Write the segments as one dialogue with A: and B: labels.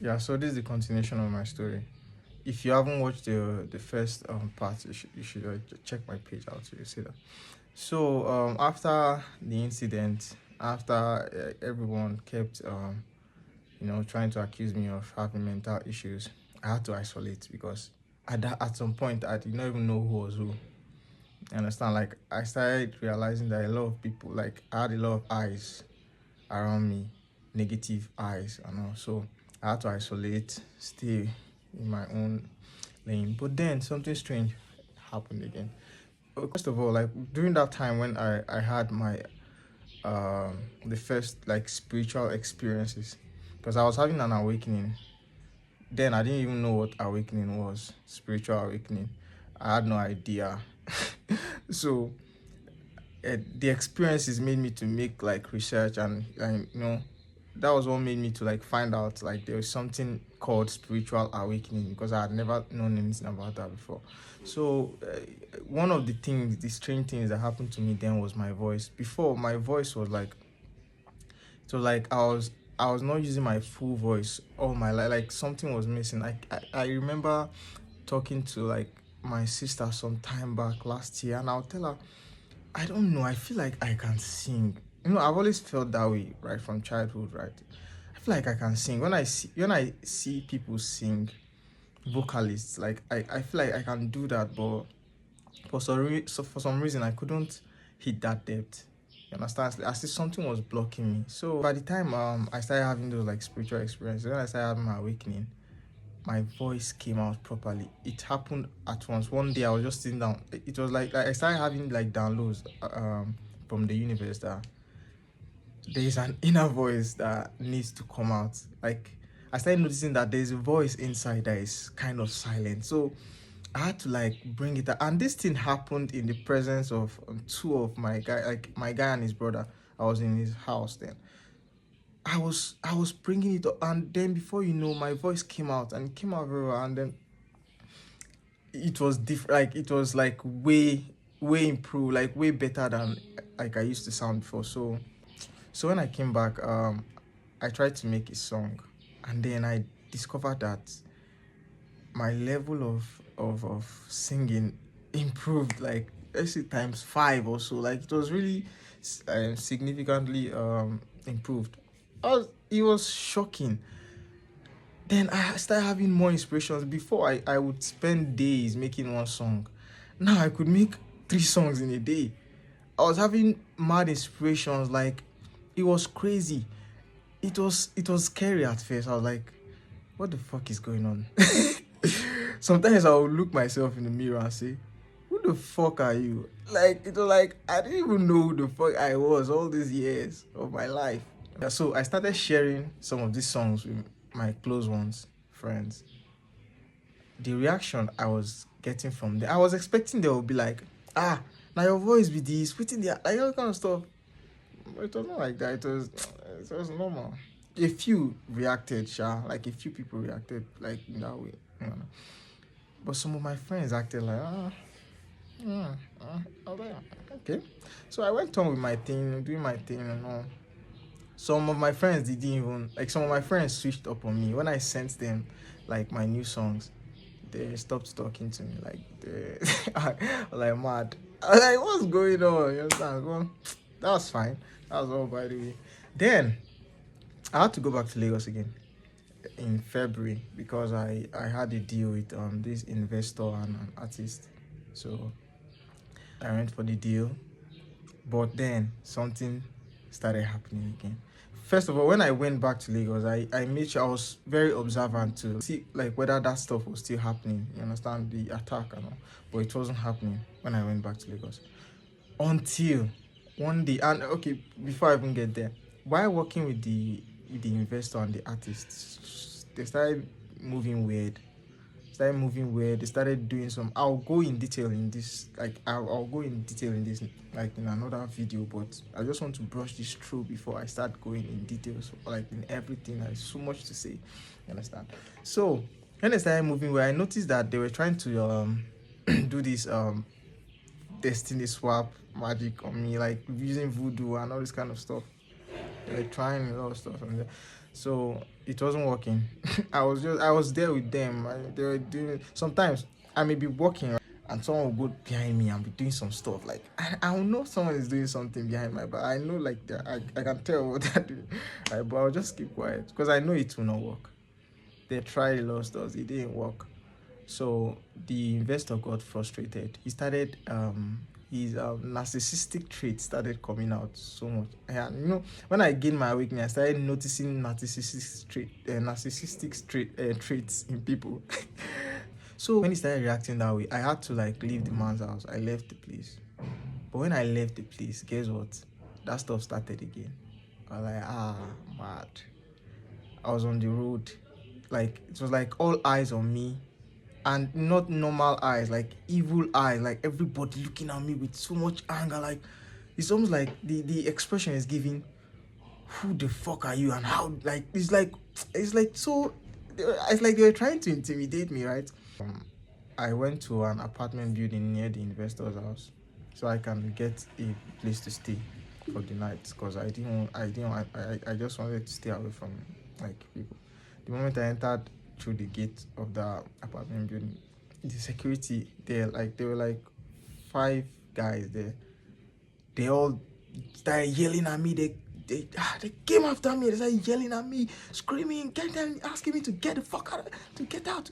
A: Yeah, so this is the continuation of my story. If you haven't watched the first part, you should check my page out. So you see that. So after the incident, after everyone kept trying to accuse me of having mental issues, I had to isolate because at some point I did not even know who was who. You understand? Like I started realizing that a lot of people, like I had a lot of eyes around me, negative eyes and all. So I had to isolate, stay in my own lane. But then something strange happened again. First of all, like during that time when I had my the first like spiritual experiences, because I was having an awakening. Then I didn't even know what awakening was, spiritual awakening. I had no idea. So the experiences made me to make like research and that was what made me to like find out like there was something called spiritual awakening because I had never known anything about that before. So one of the strange things that happened to me then was my voice. Before my voice was like, so like I was not using my full voice all my life. Like something was missing. I remember talking to like my sister some time back last year, and I'll tell her, I don't know. I feel like I can sing. I've always felt that way, right, from childhood, right? I feel like I can sing. When I see people sing, vocalists, like I feel like I can do that, but for some reason I couldn't hit that depth. You understand? As if something was blocking me. So by the time I started having those like spiritual experiences, when I started having my awakening, my voice came out properly. It happened at once. One day I was just sitting down. It was like I started having like downloads from the universe that there is an inner voice that needs to come out. Like I started noticing that there's a voice inside that is kind of silent. So I had to like bring it out. And this thing happened in the presence of two of my guy, like my guy and his brother. I was in his house then. I was bringing it up, and then before you know, my voice came out and it came out very well. And then it was different. Like it was like way improved, like way better than like I used to sound before. So when I came back, I tried to make a song, and then I discovered that my level of singing improved like let's say times five or so. Like it was really significantly improved. It was shocking. Then I started having more inspirations. Before I would spend days making one song. Now I could make 3 songs in a day. I was having mad inspirations, like it was crazy. It was scary at first. I was like, what the fuck is going on? Sometimes I would look myself in the mirror and say, who the fuck are you? Like it was like I didn't even know who the fuck I was all these years of my life. Yeah, so I started sharing some of these songs with my close ones, friends. The reaction I was getting from them, I was expecting they would be like, now your voice be this, within the like all kind of stuff. But it was not like that. It was normal. A few reacted, like a few people reacted like in that way. But some of my friends acted like, I was like, okay. So I went on with my thing, doing my thing and all. Some of my friends didn't even like. Some of my friends switched up on me when I sent them like my new songs. They stopped talking to me. Like they I was like mad. I was like, what's going on? You understand? Well, that was fine. That was all by the way. Then I had to go back to Lagos again in February because I had a deal with this investor and an artist. So I went for the deal, but then something started happening again. First of all, when I went back to Lagos, I made sure I was very observant to see like whether that stuff was still happening. You understand the attack and all, but it wasn't happening when I went back to Lagos until one day. And okay, before I even get there, while working with the investor and the artists, they started moving weird. They started doing some. I'll go in detail in this. Like I'll go in detail in this, like in another video. But I just want to brush this through before I start going in details, like in everything. There's so much to say. You understand? So when they started moving weird, I noticed that they were trying to do this destiny swap magic on me, like using voodoo and all this kind of stuff. They were trying a lot of stuff on there. So it wasn't working. I was there with them. They were doing sometimes I may be walking, right, and someone will go behind me and be doing some stuff. Like I will know someone is doing something behind my back. I know like I can tell what they're doing. Right, but I'll just keep quiet because I know it will not work. They tried a lot of stuff, it didn't work. So the investor got frustrated. He started his narcissistic traits started coming out so much. And when I gained my awakening, I started noticing narcissistic traits in people. So when he started reacting that way, I had to like leave the man's house. I left the place. But when I left the place, guess what? That stuff started again. I was like, mad. I was on the road. Like, it was like all eyes on me. And not normal eyes, like evil eyes, like everybody looking at me with so much anger. Like, it's almost like the expression is giving, who the fuck are you and how, like, it's like so, it's like they were trying to intimidate me, right? I went to an apartment building near the investor's house so I can get a place to stay for the night, because I just wanted to stay away from like people. The moment I entered through the gate of the apartment building, the security there, like there were like 5 guys there. They all started yelling at me. They came after me. They started yelling at me, screaming, get them, asking me to get the fuck out, to get out.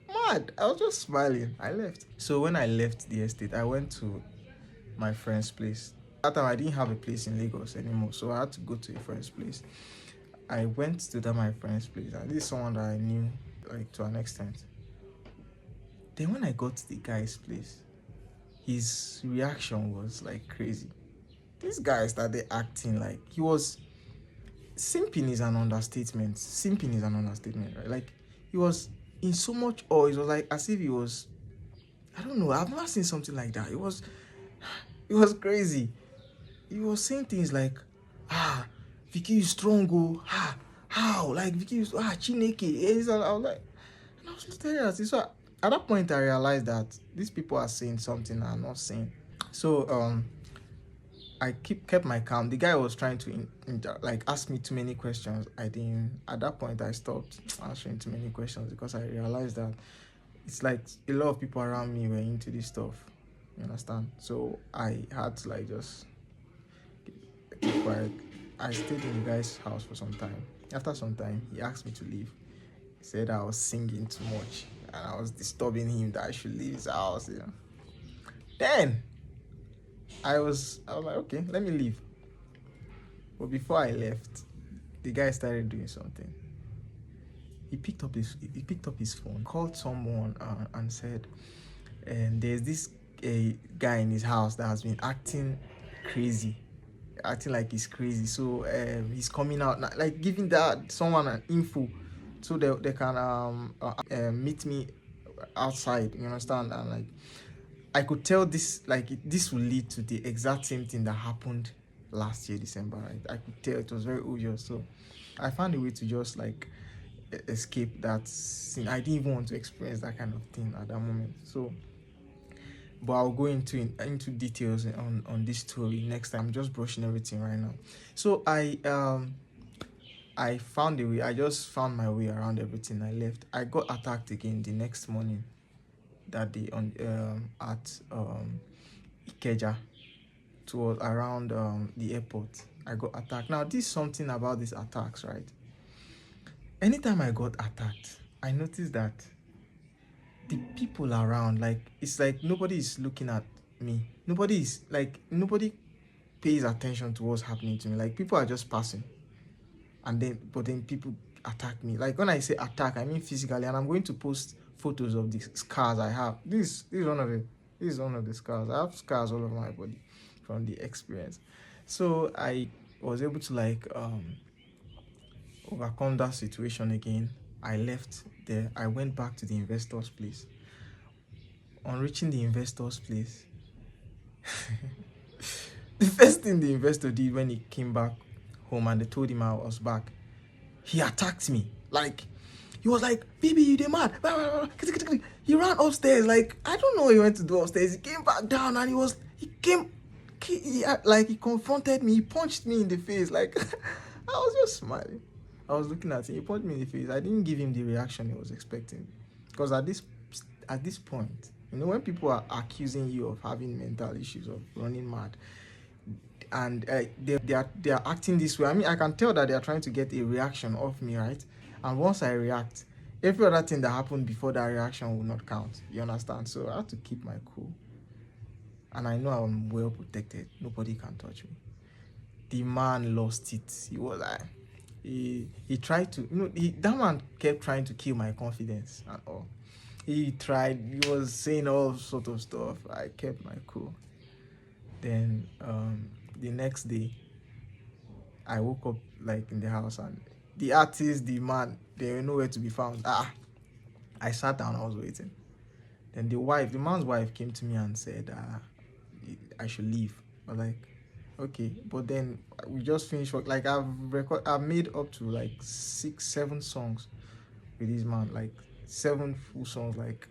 A: Mad. I was just smiling. I left. So when I left the estate, I went to my friend's place. That time I didn't have a place in Lagos anymore, so I had to go to a friend's place. I went to my friend's place, and this is someone that I knew like to an extent. Then when I got to the guy's place, his reaction was like crazy. This guy started acting like he was simping is an understatement. Simping is an understatement, right? Like he was in so much awe. It was like as if he was, I don't know, I've never seen something like that. It was crazy. He was saying things like, Vicky is strong, oh, how? Like Vicky is Chineke. I was like, and I was staring at it. So at that point I realized that these people are saying something I'm not saying. So I kept my calm. The guy was trying to ask me too many questions. At that point I stopped answering too many questions because I realized that it's like a lot of people around me were into this stuff. You understand? So I had to like just keep quiet. I stayed in the guy's house for some time. After some time, he asked me to leave. He said I was singing too much and I was disturbing him, that I should leave his house. Then I was like, okay, let me leave. But before I left, the guy started doing something. He picked up his phone, called someone, and said, there's this guy in his house that has been acting crazy. Acting like he's crazy, so he's coming out, like giving that someone an info so they can meet me outside, you understand? And like I could tell this will lead to the exact same thing that happened last year December, right? I could tell, it was very obvious. So I found a way to just like escape that scene. I didn't even want to experience that kind of thing at that moment. So but I'll go into details on this story next time. I'm just brushing everything right now. So I found a way. I just found my way around everything. I left. I got attacked again the next morning. That day at Ikeja, towards around the airport. I got attacked. Now this is something about these attacks, right? Anytime I got attacked, I noticed that the people around, like, it's like nobody is looking at me. Nobody pays attention to what's happening to me. Like, people are just passing, but then people attack me. Like, when I say attack, I mean physically. And I'm going to post photos of the scars I have. This is one of it. This is one of the scars. I have scars all over my body from the experience. So I was able to like overcome that situation again. I left there. I went back to the investor's place. On reaching the investor's place, the first thing the investor did when he came back home and they told him I was back, he attacked me. Like, he was like, "Baby, you dey mad?" He ran upstairs. Like, I don't know what he went to do upstairs. He came back down and he confronted me. He punched me in the face. Like, I was just smiling. I was looking at him. He punched me in the face. I didn't give him the reaction he was expecting, because at this point, you know, when people are accusing you of having mental issues, of running mad, and they are acting this way. I mean, I can tell that they are trying to get a reaction off me, right? And once I react, every other thing that happened before that reaction will not count. You understand? So I have to keep my cool, and I know I'm well protected. Nobody can touch me. The man lost it. He was like, he tried to, you know, that man kept trying to kill my confidence and all. He tried. He was saying all sort of stuff. I kept my cool. Then the next day, I woke up like in the house, and the artist, the man, they were nowhere to be found. I sat down. I was waiting. Then the man's wife, came to me and said I should leave. I was like, okay, but then we just finished work. Like I've made up to like 6, 7 songs with this man, like 7 full songs. Like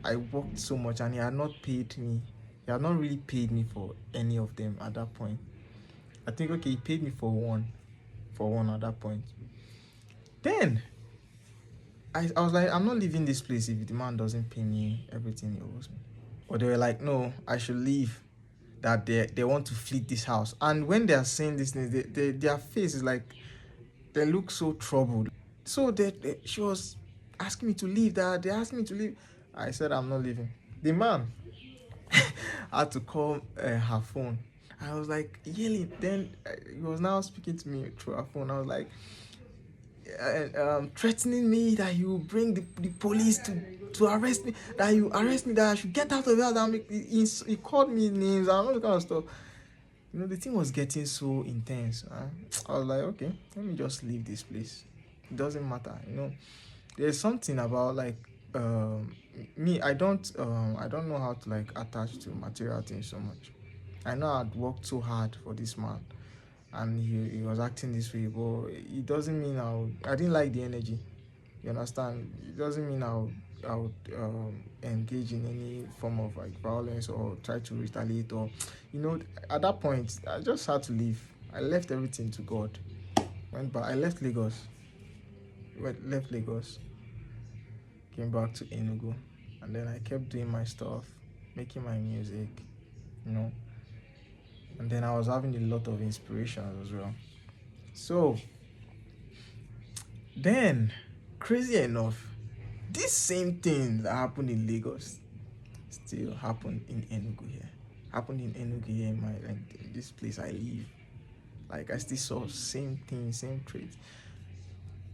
A: I worked so much, and he had not paid me. He had not really paid me for any of them at that point. I think, okay, he paid me for one at that point. Then I was like, I'm not leaving this place if the man doesn't pay me everything he owes me. But they were like, no, I should leave. That they want to flee this house. And when they are saying these things, their face is like, they look so troubled. So she was asking me to leave. That they asked me to leave. I said, I'm not leaving. The man had to call her phone. I was like yelling. Then he was now speaking to me through her phone. I was like, threatening me that he will bring the police to arrest me, that you arrest me, that I should get out of here. He called me names and all that kind of stuff. You know, the thing was getting so intense. I was like, okay, let me just leave this place. It doesn't matter. You know, there's something about like me. I don't know how to like attach to material things so much. I know I'd worked so hard for this man, and he was acting this way, but it doesn't mean I didn't like the energy. You understand? It doesn't mean I would engage in any form of like violence or try to retaliate, or, you know, at that point I just had to leave. I left everything to God. Went back. I left Lagos. Left Lagos. Came back to Enugu, and then I kept doing my stuff, making my music, you know. And then I was having a lot of inspirations as well. So then, crazy enough, this same thing that happened in Lagos still happened in Enugu here. Happened in Enugu here, in in this place I live. Like I still saw same thing, same traits.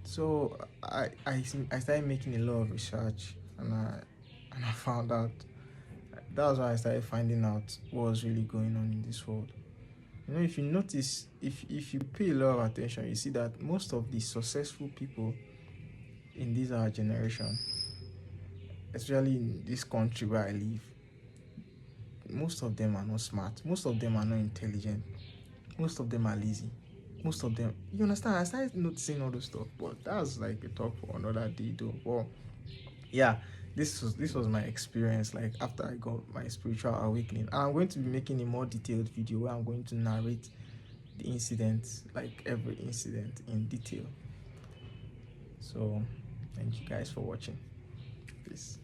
A: So I started making a lot of research, and I found out. That was when I started finding out what was really going on in this world. You know, if you notice, if you pay a lot of attention, you see that most of the successful people in this our generation, especially in this country where I live, most of them are not smart. Most of them are not intelligent. Most of them are lazy. Most of them, you understand? I started noticing all those stuff, but that's like a talk for another day, though. Well, yeah, this was my experience, like after I got my spiritual awakening. And I'm going to be making a more detailed video where I'm going to narrate the incidents, like every incident in detail. So thank you guys for watching. Peace.